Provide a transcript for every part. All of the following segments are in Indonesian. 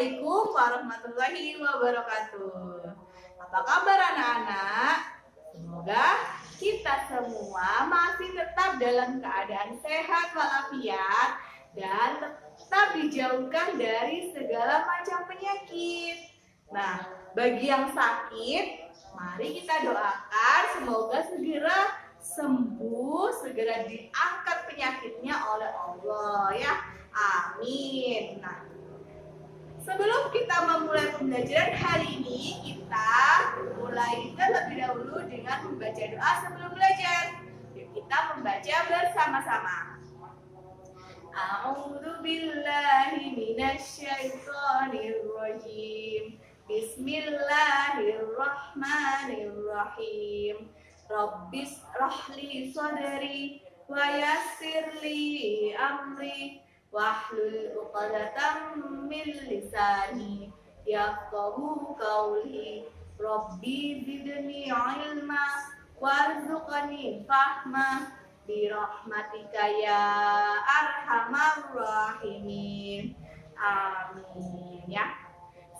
Assalamualaikum warahmatullahi wabarakatuh. Apa kabar anak-anak? Semoga kita semua masih tetap dalam keadaan sehat walafiat dan tetap dijauhkan dari segala macam penyakit. Nah, bagi yang sakit, mari kita doakan semoga segera sembuh, segera diangkat penyakitnya oleh Allah ya. Amin. Nah, sebelum kita memulai pembelajaran hari ini, kita mulai terlebih dahulu dengan membaca doa sebelum belajar. Yuk kita membaca bersama-sama. A'udzu billahi minasyaitonir rajim. Bismillahirrahmanirrahim. Rabbis rahli sadri wa yassirli amri wahlul 'uqdatam min lisani yafqahu qawli. Rabbi zidni 'ilma warzuqni fahma birahmatika ya arhamar rahimin. Amin ya.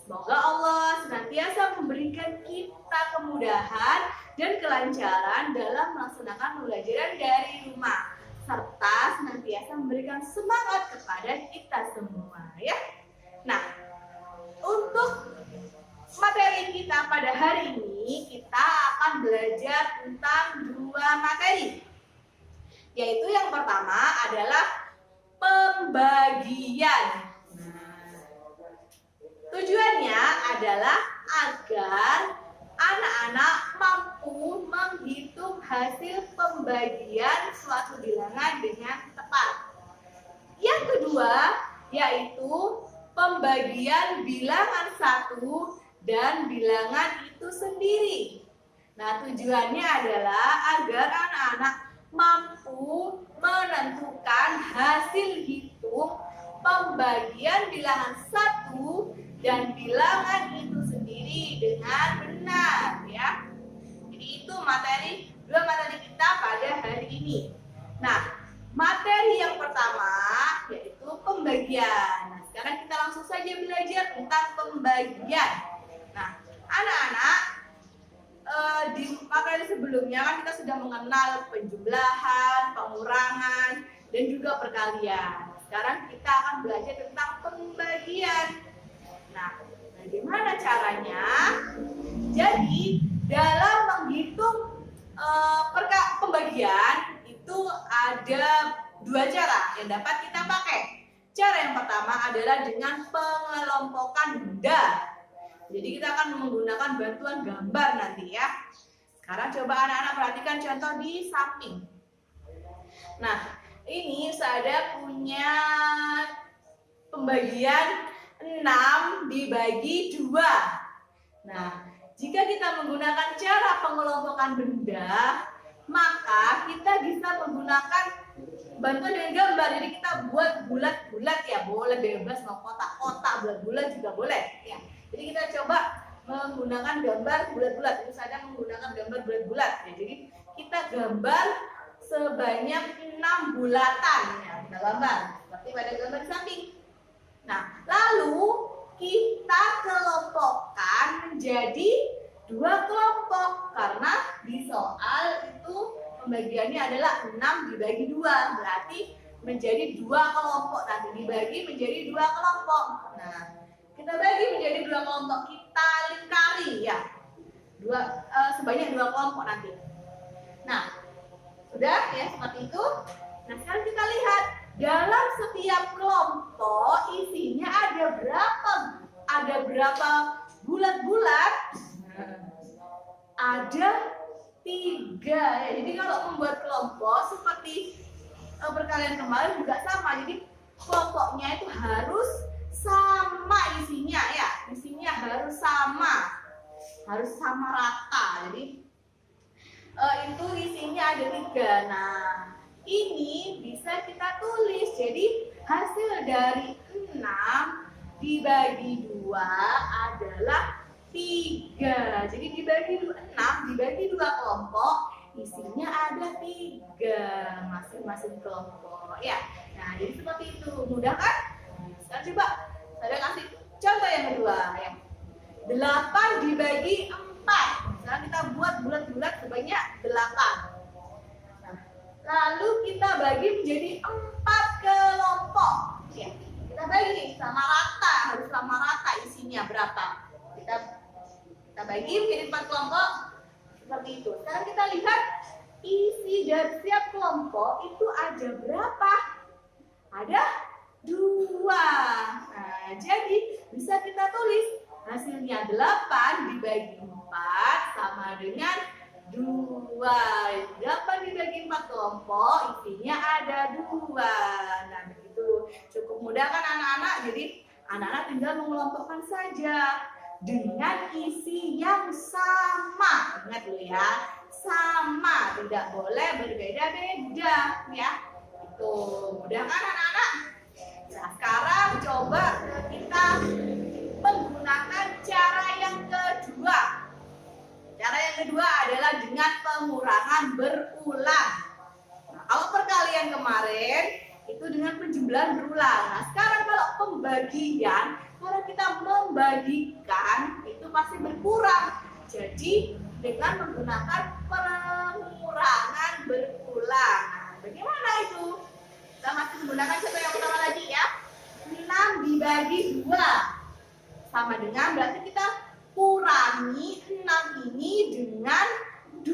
Semoga Allah senantiasa memberikan kita kemudahan dan kelancaran dalam melaksanakan pembelajaran dari rumah, serta senantiasa memberikan semangat kepada kita semua ya. Nah, untuk materi kita pada hari ini, kita akan belajar tentang dua materi, yaitu yang pertama adalah pembagian. Tujuannya adalah agar anak-anak mampu menghitung hasil pembagian suatu bilangan dengan tepat. Yang kedua yaitu pembagian bilangan satu dan bilangan itu sendiri. Nah, tujuannya adalah agar anak-anak mampu menentukan hasil hitung pembagian bilangan satu dan bilangan itu sendiri dengan benar ya. Jadi itu dua materi kita pada hari ini. Nah, materi yang pertama yaitu pembagian. Nah, sekarang kita langsung saja belajar tentang pembagian. Nah, anak-anak, di materi sebelumnya kan kita sudah mengenal penjumlahan, pengurangan, dan juga perkalian. Sekarang kita akan belajar tentang pembagian. Nah, bagaimana caranya? Jadi, dalam menghitung pembagian itu ada dua cara yang dapat kita pakai. Cara yang pertama adalah dengan pengelompokan benda. Jadi kita akan menggunakan bantuan gambar nanti ya. Sekarang coba anak-anak perhatikan contoh di samping. Nah, ini saya punya pembagian 6 dibagi 2. Nah, jika kita menggunakan cara pengelompokan benda, maka kita bisa menggunakan bantuan dengan gambar. Jadi kita buat bulat-bulat ya, boleh bebas mau kotak-kotak, bulat-bulat juga boleh ya. Jadi kita coba menggunakan gambar bulat-bulat. Itu saja menggunakan gambar bulat-bulat ya. Jadi kita gambar sebanyak 6 bulatan ya. Kita gambar seperti pada gambar di samping. Nah, lalu kita kelompokkan menjadi 2 kelompok karena di soal itu pembagiannya adalah 6 dibagi 2, berarti menjadi 2 kelompok. Nanti dibagi menjadi 2 kelompok. Nah, kita bagi menjadi 2 kelompok, kita lingkari ya. Sebanyak 2 kelompok nanti. Nah, sudah ya seperti itu. Nah, sekarang kita lihat dalam setiap kelompok isinya ada berapa bulat-bulat? Ada 3 ya. Jadi kalau membuat kelompok seperti perkalian kemarin juga sama. Jadi kelompoknya itu harus sama isinya ya. Isinya harus sama rata. Jadi itu isinya ada 3. Nah, ini bisa kita tulis. Jadi hasil dari 6 dibagi 2 adalah 3. Jadi dibagi 6 dibagi 2 kelompok, isinya ada 3 masing-masing kelompok ya. Nah, jadi seperti itu. Mudah kan? Sekarang coba saya kasih contoh yang 2 ya. 8 dibagi 4. Sekarang kita buat bulat-bulat sebanyak 8. Nah, lalu kita bagi menjadi 4 kelompok. Ya, kita bagi sama rata, harus sama rata isinya berapa. Kita bagi menjadi 4 kelompok seperti itu. Sekarang kita lihat isi dari setiap kelompok itu ada berapa? Ada 2. Nah, jadi bisa kita tulis hasilnya 8 dibagi 4 sama dengan 2. 8 dibagi 4 kelompok, isinya ada 2. Nah, begitu. Cukup mudah kan anak-anak? Jadi anak-anak tinggal mengelompokkan saja dengan isi yang sama. Ingat dulu ya, sama, tidak boleh berbeda-beda ya. Itu mudah kan anak-anak? Nah, sekarang coba kita menggunakan cara yang kedua. Cara yang kedua adalah dengan pengurangan berulang. Nah, kalau perkalian kemarin itu dengan penjumlahan berulang. Nah, sekarang kalau pembagian, kalau kita membagikan itu pasti berkurang. Jadi dengan menggunakan pengurangan berulang. Nah, bagaimana itu? Kita masih menggunakan contoh yang pertama lagi ya. 6 dibagi 2 sama dengan, berarti kita kurangi 6 ini dengan 2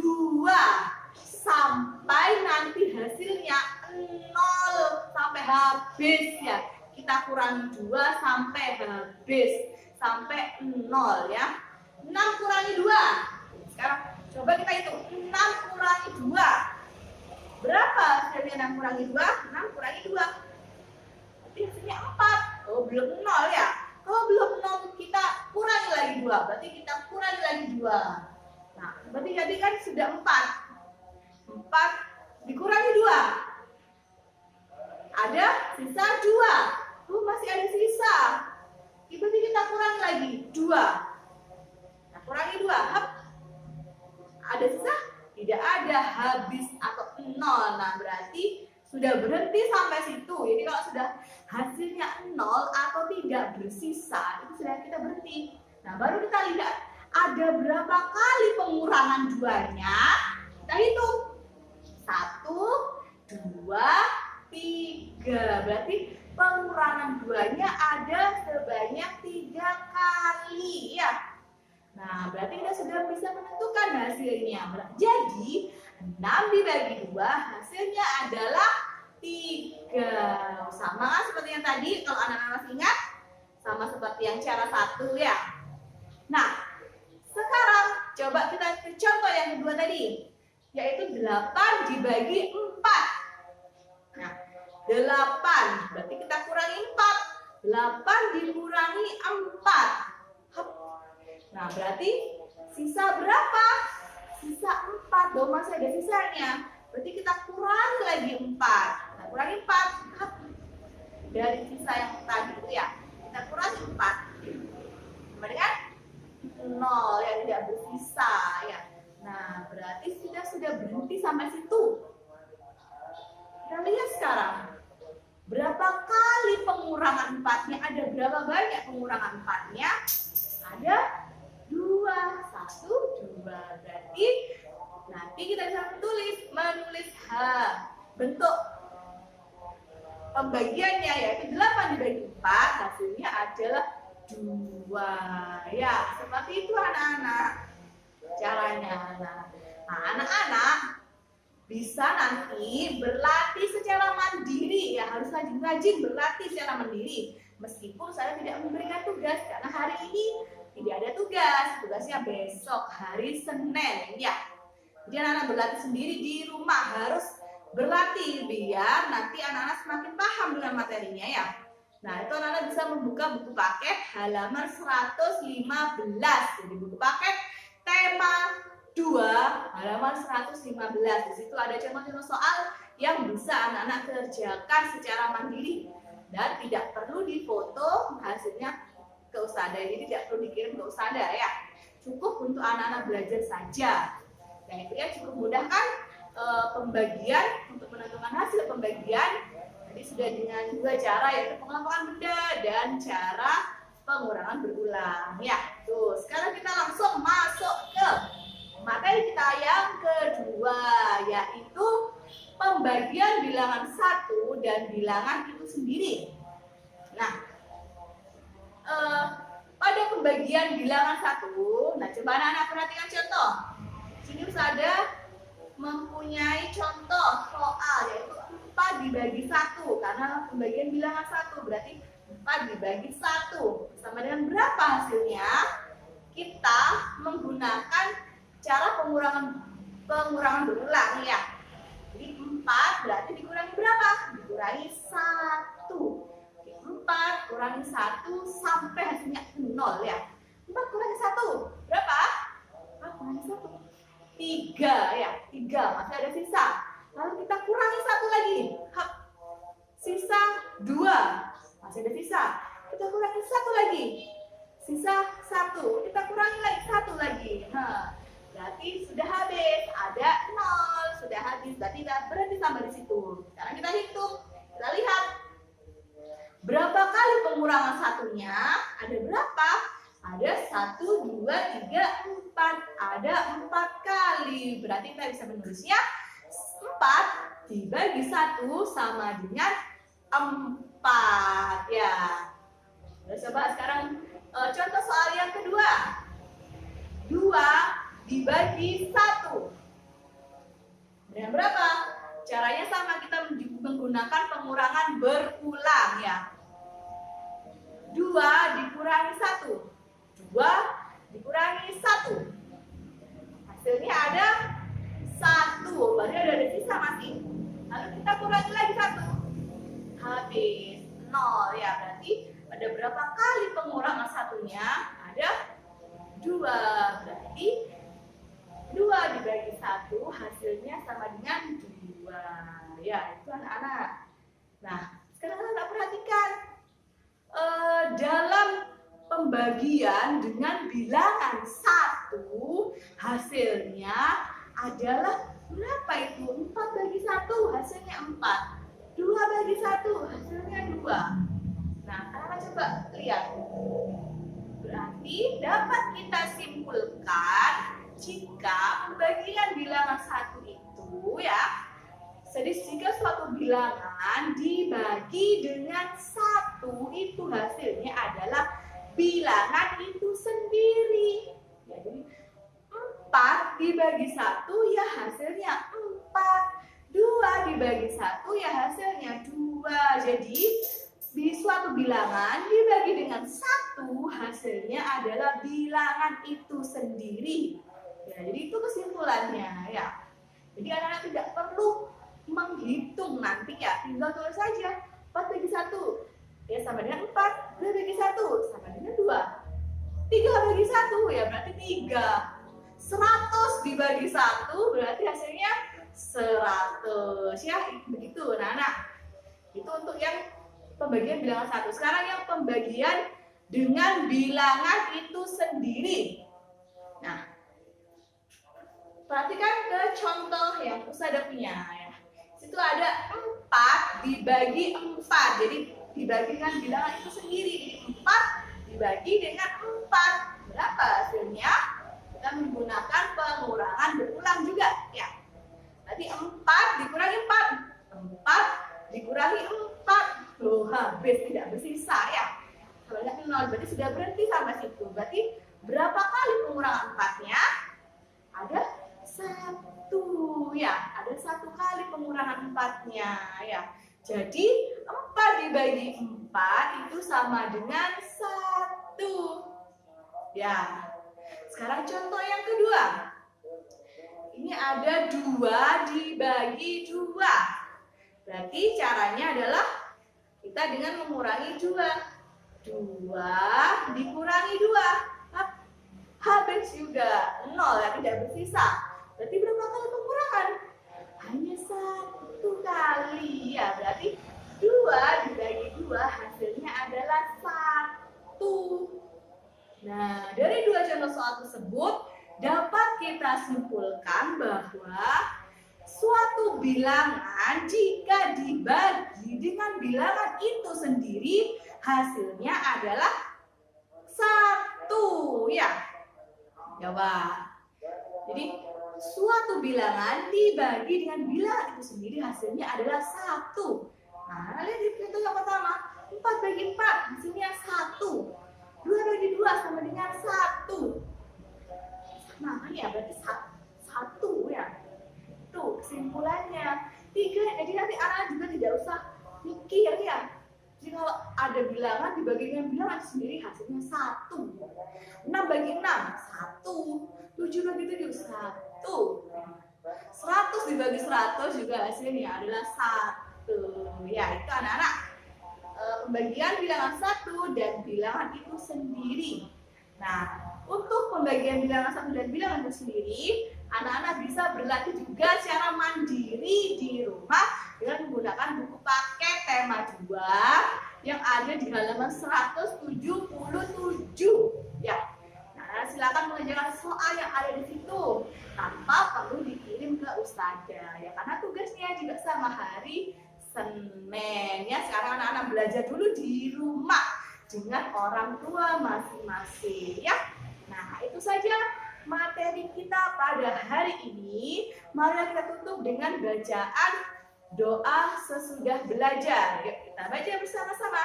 sampai nanti hasilnya 0 sampai habis ya. Kita kurangi 2 sampai habis, sampai 0 ya. 6 kurangi 2. Sekarang coba kita hitung 6 kurangi 2. Berapa hasilnya 6 kurangi 2? 6 kurangi 2. Berarti hasilnya 4. Oh, belum 0 ya. Kalau belum 0 kita kurangi lagi 2. Berarti kita kurangi lagi 2. Nah, berarti jadi kan sudah 4. 4 dikurangi 2. Ada sisa 2. Masih ada sisa. Berarti kita kurangi lagi 2. Nah, kurangi 2. Ada sisa? Tidak ada, habis atau 0. Nah, berarti sudah berhenti sampai situ. Jadi kalau sudah hasilnya 0 atau tidak bersisa, itu sudah kita berhenti. Nah, baru kita lihat ada berapa kali pengurangan 2-nya. Kita hitung. 1, 2, 3. Berarti pengurangan 2-nya ada sebanyak 3 kali ya. Nah, berarti kita sudah bisa menentukan hasilnya. Jadi 6 dibagi 2 hasilnya adalah 3. Sama kan seperti yang tadi, kalau anak-anak masih ingat? Sama seperti yang cara 1 ya. Nah, sekarang coba kita ke contoh yang kedua tadi, yaitu 8 dibagi 4. Nah, 8 berarti kita kurangi 4. 8 dikurangi 4. Nah, berarti sisa berapa? Sisa 4 dong, masih ada sisanya. Berarti kita kurangi lagi 4. Nah, kurangi 4 dari sisa yang tadi itu ya. Kita kurangi 4. Sama dengan 0 yang tidak bersisa ya. Nah, berarti kita sudah berhenti sampai situ. Kita lihat sekarang. Berapa kali pengurangan 4-nya? Ada berapa banyak pengurangan 4-nya? Ada 2, 1, 2. Berarti nanti kita bisa menulis bentuk pembagiannya yaitu 8 dibagi 4, hasilnya adalah 2. Ya, seperti itu anak-anak caranya. Nah, anak-anak bisa nanti berlatih secara mandiri ya, harus rajin-rajin berlatih secara mandiri. Meskipun saya tidak memberikan tugas karena hari ini tidak ada tugas, tugasnya besok hari Senin ya. Jadi anak-anak berlatih sendiri di rumah, harus berlatih biar nanti anak-anak semakin paham dengan materinya ya. Nah, itu anak-anak bisa membuka buku paket halaman 115. Jadi buku paket tema 2 halaman 115. Di situ ada contoh-contoh soal yang bisa anak-anak kerjakan secara mandiri dan tidak perlu difoto hasilnya ke usada. Jadi tidak perlu dikirim ke usada ya. Cukup untuk anak-anak belajar saja. Dan itu ya cukup mudah kan pembagian untuk menentukan hasil pembagian. Jadi sudah dengan 2 cara, yaitu pengelompokan benda dan cara pengurangan berulang. Ya, tuh sekarang kita langsung masuk ke materi kita yang kedua, yaitu pembagian bilangan satu dan bilangan itu sendiri. Nah, pada pembagian bilangan satu, nah coba anak-anak perhatikan contoh. Sini ada mempunyai contoh soal, yaitu 4 dibagi 1, karena pembagian bilangan 1 berarti 4 dibagi 1 sama dengan berapa hasilnya? Kita menggunakan cara pengurangan berulang ya. Jadi 4 berarti dikurangi berapa? Dikurangi 1. 4 kurangi 1 sampai hasilnya 0 ya. 4 kurangi 1 berapa? 4 kurangi 1 3 ya. 3 masih ada sisa. Lalu kita kurangi 1 lagi. Sisa 2. Masih ada sisa. Kita kurangi 1 lagi. Sisa 1. Kita kurangi lagi 1 lagi. Berarti sudah habis. Ada 0. Sudah habis. Berarti kita berhenti sampai di situ. Sekarang kita hitung. Kita lihat. Berapa kali pengurangan satunya? Ada berapa? Ada 1, 2, 3, 4. Ada 4 kali. Berarti kita bisa menulisnya 4 dibagi 1 sama dengan 4 ya. Coba sekarang contoh soal yang kedua. 2 dibagi 1 dengan berapa? Caranya sama, kita menggunakan pengurangan berulang ya. 2 dikurangi 1. 2 dikurangi 1. Hasilnya ada 1. Berarti ada sisa masih. Lalu kita kurangi lagi 1. Habis 0 ya. Berarti ada berapa kali pengurangan satunya? Ada 2. Berarti 2 dibagi 1 hasilnya sama dengan 2. Ya, itu anak-anak. Nah, sekarang anak perhatikan. Dalam pembagian dengan bilangan 1 hasilnya adalah berapa itu? 4 bagi 1 hasilnya 4. 2 bagi 1 hasilnya 2. Nah, anak-anak coba lihat. Berarti dapat kita simpulkan jika pembagian bilangan 1 itu ya, jika suatu bilangan dibagi dengan 1 itu hasilnya adalah bilangan itu sendiri. Ya, jadi 4 dibagi 1 ya hasilnya 4. 2 dibagi 1 ya hasilnya 2. Jadi di suatu bilangan dibagi dengan 1 hasilnya adalah bilangan itu sendiri. Ya, jadi itu kesimpulannya ya. Jadi anak-anak tidak perlu menghitung nanti ya, tinggal tulis saja 4 bagi 1 ya sama dengan 4. 2 bagi 1 sama dengan 2. 3 bagi 1 ya berarti 3. 100 dibagi 1 berarti hasilnya 100 ya, begitu anak-anak. Itu untuk yang pembagian bilangan 1. Sekarang yang pembagian dengan bilangan itu sendiri. Nah, perhatikan ke contoh yang Ustazah punya ya. Situ ada 4 dibagi 4. Jadi dibagi dengan bilangan itu sendiri. Jadi 4 dibagi dengan 4. Berapa hasilnya? Kita menggunakan pengurangan berulang juga ya. Tadi 4 dikurangi 4. 4 dikurangi 4. Loh, habis, tidak bersisa ya. Sebanyak 0, berarti sudah berhenti sampai situ. Berarti berapa kali pengurangan 4-nya? Ada 1 ya. Ada 1 kali pengurangan 4-nya ya. Jadi 4 dibagi 4 itu sama dengan 1. Ya. Sekarang contoh yang kedua. Ini ada 2 dibagi 2. Berarti caranya adalah kita dengan mengurangi 2. 2 dikurangi 2. Habis juga 0 ya, tidak bersisa. Berarti berapa kali pengurangan? Hanya 1 kali ya. Berarti 2 dibagi 2 hasilnya adalah 1. Nah, dari 2 contoh soal tersebut dapat kita simpulkan bahwa suatu bilangan jika dibagi dengan bilangan itu sendiri hasilnya adalah Jawab. Jadi suatu bilangan dibagi dengan bilangan itu sendiri hasilnya adalah 1. Nah, lihat itu yang pertama. 4 bagi 4 hasilnya 1. 2 bagi 2 sama dengan 1. Nah, kan ya berarti 1 ya. Tuh kesimpulannya. 3, jadi nanti anak juga tidak usah mikir ya. Jadi kalau ada bilangan dibagi dengan bilangan sendiri hasilnya 1. 6 bagi 6 1. 7 bagi 7 1. 100 dibagi 100 juga hasilnya adalah 1. Ya, itu anak-anak pembagian bilangan 1 dan bilangan itu sendiri. Nah, untuk pembagian bilangan 1 dan bilangan itu sendiri, anak-anak bisa berlatih juga secara mandiri di rumah dengan menggunakan buku paket tema 2 yang ada di halaman 177. Ya. Nah, silakan mengerjakan soal yang ada di situ tanpa perlu dikirim ke Ustazah ya, karena tugasnya juga sama hari Senin ya. Sekarang anak-anak belajar dulu di rumah dengan orang tua masing-masing ya. Nah, itu saja materi kita pada hari ini. Mari kita tutup dengan bacaan doa sesudah belajar. Yuk kita baca bersama-sama.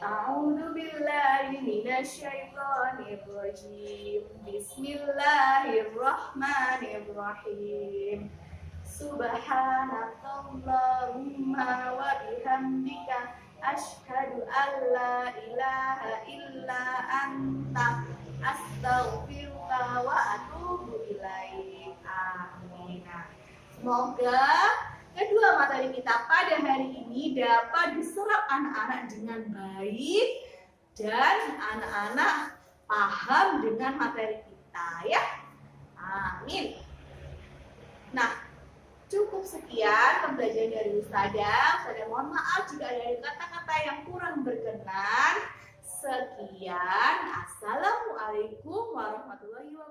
A'udzu billahi minasyaitonir rajim. Bismillahirrahmanirrahim. Subhanakallahumma wa bihamdika asyhadu an la ilaha illa anta astaghfiruka wa atubu ilaik. Amin. Semoga kedua materi kita pada hari ini dapat diserap anak-anak dengan baik dan anak-anak paham dengan materi kita ya. Amin. Nah, cukup sekian pembelajaran dari Ustazah. Ustazah mohon maaf jika ada kata-kata yang kurang berkenan. Sekian. Assalamualaikum warahmatullahi wabarakatuh.